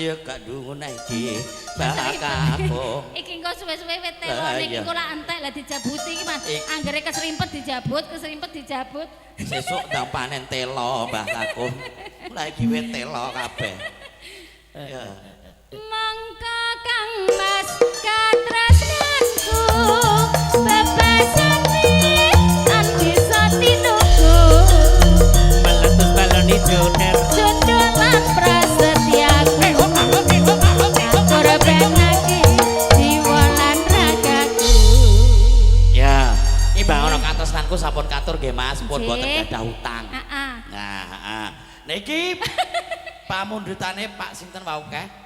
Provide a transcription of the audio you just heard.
ya gak dungun iki bakaku. Iki engko suwe-suwe wit telo iki engko lak entek lah dijabuti iki Mas. Anggere keserimpet dijabut. Sesuk ndang panen telo Mbah Kakung. Lah iki wit telo kabeh. Ya. Mangka Kang Mas katresnanku bebasane lan bisa tinuku. Meletus baloni joner. Jundul lan prasetyaku. Atur bengake jiwa lan ragaku. Ya, iki Mbah ana katresnanku sampun katur nggih Mas, pun boten gadah utang. Heeh. Nah, niki pamundhutane Pak sinten wau keh?